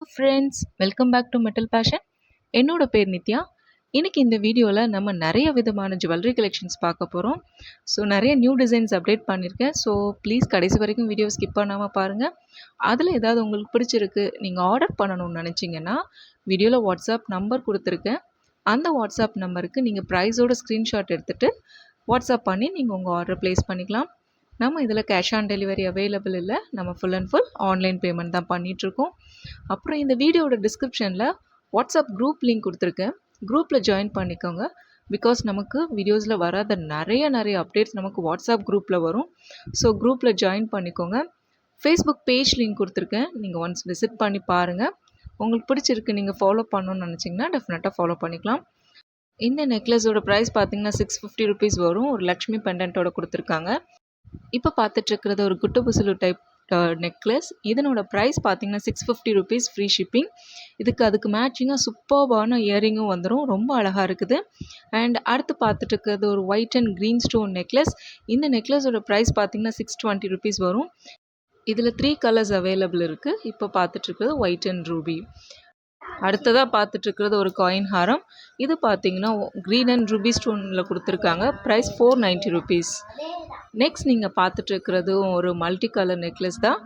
Friends, welcome back to metal fashion. என்னோட பேர் நித்யா. இன்னைக்கு இந்த வீடியோவில் நம்ம நிறைய விதமான ஜுவல்லரி கலெக்ஷன்ஸ் பார்க்க போகிறோம். ஸோ நிறைய நியூ டிசைன்ஸ் அப்டேட் பண்ணியிருக்கேன். ஸோ ப்ளீஸ் கடைசி வரைக்கும் வீடியோ ஸ்கிப் பண்ணாமல் பாருங்கள். அதில் ஏதாவது உங்களுக்கு பிடிச்சிருக்கு, நீங்கள் ஆர்டர் பண்ணணும்னு நினச்சிங்கன்னா வீடியோவில் வாட்ஸ்அப் நம்பர் கொடுத்துருக்கேன். அந்த வாட்ஸ்அப் நம்பருக்கு நீங்கள் ப்ரைஸோட ஸ்க்ரீன்ஷாட் எடுத்துகிட்டு வாட்ஸ்அப் பண்ணி நீங்கள் உங்கள் ஆர்டர் ப்ளேஸ் பண்ணிக்கலாம். நம்ம இதில் கேஷ் ஆன் டெலிவரி அவைலபிள் இல்லை. நம்ம full and full online payment தான் பண்ணிகிட்ருக்கோம். அப்புறம் இந்த வீடியோட டிஸ்கிரிப்ஷனில் வாட்ஸ்அப் குரூப் லிங்க் கொடுத்துருக்கேன். குரூப்பில் ஜாயின் பண்ணிக்கோங்க. பிகாஸ் நமக்கு வீடியோஸில் வராத நிறைய அப்டேட்ஸ் நமக்கு வாட்ஸ்அப் குரூப்பில் வரும். ஸோ குரூப்பில் ஜாயின் பண்ணிக்கோங்க. ஃபேஸ்புக் பேஜ் லிங்க் கொடுத்துருக்கேன். நீங்கள் ஒன்ஸ் விசிட் பண்ணி பாருங்கள். உங்களுக்கு பிடிச்சிருக்கு, நீங்கள் ஃபாலோ பண்ணணும்னு நினச்சிங்கன்னா டெஃபினட்டாக ஃபாலோ பண்ணிக்கலாம். இந்த நெக்லஸோட ப்ரைஸ் பார்த்தீங்கன்னா 650 ருபீஸ் வரும். ஒரு லக்ஷ்மி பெண்டன்ட்டோட கொடுத்துருக்காங்க. இப்போ பார்த்துட்ருக்கிறது ஒரு குட்டு புசுலு டைப் நெக்லஸ். இதனோட ப்ரைஸ் பார்த்தீங்கன்னா 650 ருபீஸ், ஃப்ரீ ஷிப்பிங். அதுக்கு மேட்சிங்காக சூப்பர்பான இயரிங்கும் வந்துடும். ரொம்ப அழகாக இருக்குது. அண்ட் அடுத்து பார்த்துட்ருக்கிறது ஒரு white and green stone necklace. இந்த நெக்லஸோட ப்ரைஸ் பார்த்தீங்கன்னா 620 ருபீஸ் வரும். இதில் 3 கலர்ஸ் அவைலபிள் இருக்குது. இப்போ பார்த்துட்ருக்கிறது ஒயிட் அண்ட் ரூபி. அடுத்ததாக பார்த்துட்ருக்கிறது ஒரு காயின் ஹாரம். இது பார்த்தீங்கன்னா க்ரீன் அண்ட் ரூபி ஸ்டோனில் கொடுத்துருக்காங்க. Price 490 rupees. நெக்ஸ்ட் நீங்கள் பார்த்துட்ருக்கிறது ஒரு மல்டி கலர் நெக்லஸ் தான்.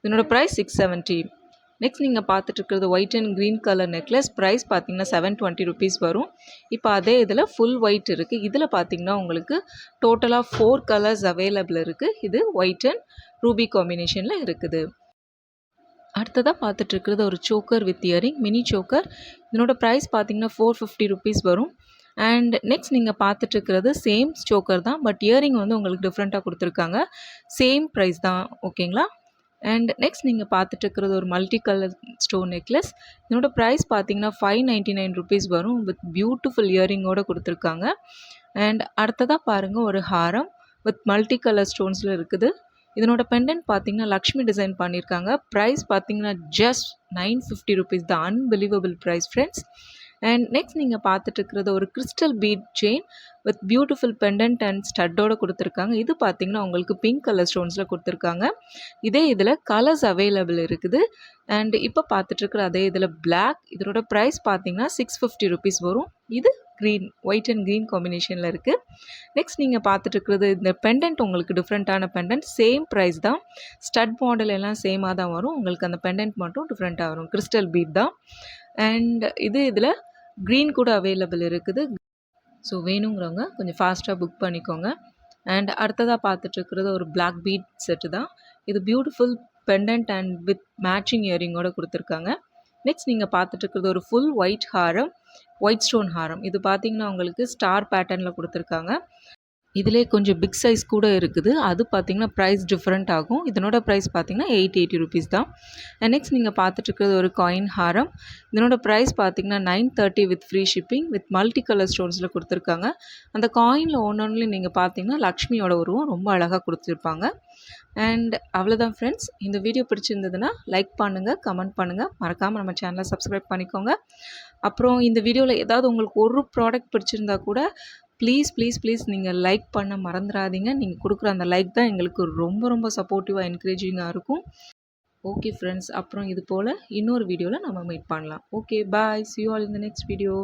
இதனோட ப்ரைஸ் 670. நெக்ஸ்ட் நீங்கள் பார்த்துட்ருக்கிறது white and green colour necklace. Price பார்த்தீங்கன்னா 720 ருபீஸ் வரும். இப்போ அதே இதில் ஃபுல் ஒயிட் இருக்குது. இதில் பார்த்தீங்கன்னா உங்களுக்கு டோட்டலாக 4 கலர்ஸ் அவைலபிள் இருக்குது. இது ஒயிட் அண்ட் ரூபி காம்பினேஷனில் இருக்குது. அடுத்ததாக பார்த்துட்ருக்கிறது ஒரு choker with earring, mini choker. இதனோட ப்ரைஸ் பார்த்தீங்கன்னா 450 ருபீஸ் வரும். அண்ட் நெக்ஸ்ட் நீங்கள் பார்த்துட்ருக்கிறது சேம் சோக்கர் தான், பட் இயரிங் வந்து உங்களுக்கு டிஃப்ரெண்ட்டாக கொடுத்துருக்காங்க. சேம் ப்ரைஸ் தான், ஓகேங்களா? அண்ட் நெக்ஸ்ட் நீங்கள் பார்த்துட்ருக்கிறது ஒரு மல்டி கலர் ஸ்டோன் நெக்லஸ். இதனோட ப்ரைஸ் பார்த்தீங்கன்னா 599 ருபீஸ் வரும். வித் பியூட்டிஃபுல் இயரிங்கோடு கொடுத்துருக்காங்க. அண்ட் அடுத்ததாக பாருங்கள் ஒரு ஹாரம் வித் மல்டி கலர் ஸ்டோன்ஸில் இருக்குது. இதனோட பெண்டன்ட் பார்த்தீங்கன்னா லக்ஷ்மி டிசைன் பண்ணியிருக்காங்க. ப்ரைஸ் பார்த்தீங்கன்னா ஜஸ்ட் 950 ருபீஸ் தான். Unbelievable price friends. And next நீங்கள் பார்த்துட்ருக்கிறது ஒரு crystal bead chain with beautiful pendant and ஸ்டட்டோடு கொடுத்துருக்காங்க. இது பார்த்தீங்கன்னா உங்களுக்கு பிங்க் கலர் ஸ்டோன்ஸில் கொடுத்துருக்காங்க. இதே இதில் கலர்ஸ் அவைலபிள் இருக்குது. அண்ட் இப்போ பார்த்துட்ருக்குற அதே இதில் பிளாக். இதனோட ப்ரைஸ் பார்த்தீங்கன்னா 650 ருபீஸ் வரும். இது க்ரீன், ஒயிட் அண்ட் க்ரீன் காம்பினேஷனில் இருக்குது. நெக்ஸ்ட் நீங்கள் பார்த்துட்ருக்கிறது இந்த பெண்டன்ட் உங்களுக்கு டிஃப்ரெண்ட்டான பெண்டன்ட். சேம் ப்ரைஸ் தான். ஸ்டட் மாடல் எல்லாம் சேமாக தான் வரும். உங்களுக்கு அந்த பெண்டன்ட் மட்டும் டிஃப்ரெண்ட்டாக வரும். கிறிஸ்டல் பீட் தான். அண்ட் இதில் க்ரீன் கூட அவைலபிள் இருக்குது. ஸோ வேணுங்கிறவங்க கொஞ்சம் ஃபாஸ்ட்டாக புக் பண்ணிக்கோங்க. அண்ட் அடுத்ததாக பார்த்துட்ருக்கிறது ஒரு பிளாக் பீட் செட்டு தான். இது beautiful pendant and with matching இயரிங்கோடு கொடுத்துருக்காங்க. நெக்ஸ்ட் நீங்கள் பார்த்துட்ருக்கிறது ஒரு ஃபுல் ஒயிட் ஹாரம், ஒயிட் ஸ்டோன் ஹாரம். இது பார்த்தீங்கன்னா உங்களுக்கு ஸ்டார் பேட்டர்னில் கொடுத்துருக்காங்க. இதிலே கொஞ்சம் பிக் சைஸ் கூட இருக்குது. அது பார்த்திங்கன்னா ப்ரைஸ் டிஃப்ரெண்ட் ஆகும். இதனோட ப்ரைஸ் பார்த்திங்கன்னா 880 ருபீஸ் தான். அண்ட் நெக்ஸ்ட் நீங்கள் பார்த்துட்ருக்கிறது ஒரு காயின் ஹாரம். இதனோட ப்ரைஸ் பார்த்திங்கன்னா 930 with free shipping with multi colour ஸ்டோன்ஸில் கொடுத்துருக்காங்க. அந்த காயினில் ஒன்றுலேயும் நீங்கள் பார்த்தீங்கன்னா லக்ஷ்மியோட உருவம் ரொம்ப அழகாக கொடுத்துருப்பாங்க. அண்ட் அவ்வளோதான் ஃப்ரெண்ட்ஸ். இந்த வீடியோ பிடிச்சிருந்ததுன்னா லைக் பண்ணுங்கள், கமெண்ட் பண்ணுங்கள். மறக்காமல் நம்ம சேனலை சப்ஸ்கிரைப் பண்ணிக்கோங்க. அப்புறம் இந்த வீடியோவில் ஏதாவது உங்களுக்கு ஒரு ப்ராடக்ட் பிடிச்சிருந்தா கூட ப்ளீஸ் நீங்கள் லைக் பண்ண மறந்துடாதீங்க. நீங்கள் கொடுக்குற அந்த லைக் தான் எங்களுக்கு ரொம்ப சப்போர்ட்டிவாக என்கரேஜிங்காக இருக்கும். ஓகே ஃப்ரெண்ட்ஸ், அப்புறம் இது போல் இன்னொரு வீடியோவில் நம்ம மீட் பண்ணலாம். Okay, bye. See you all in the next video.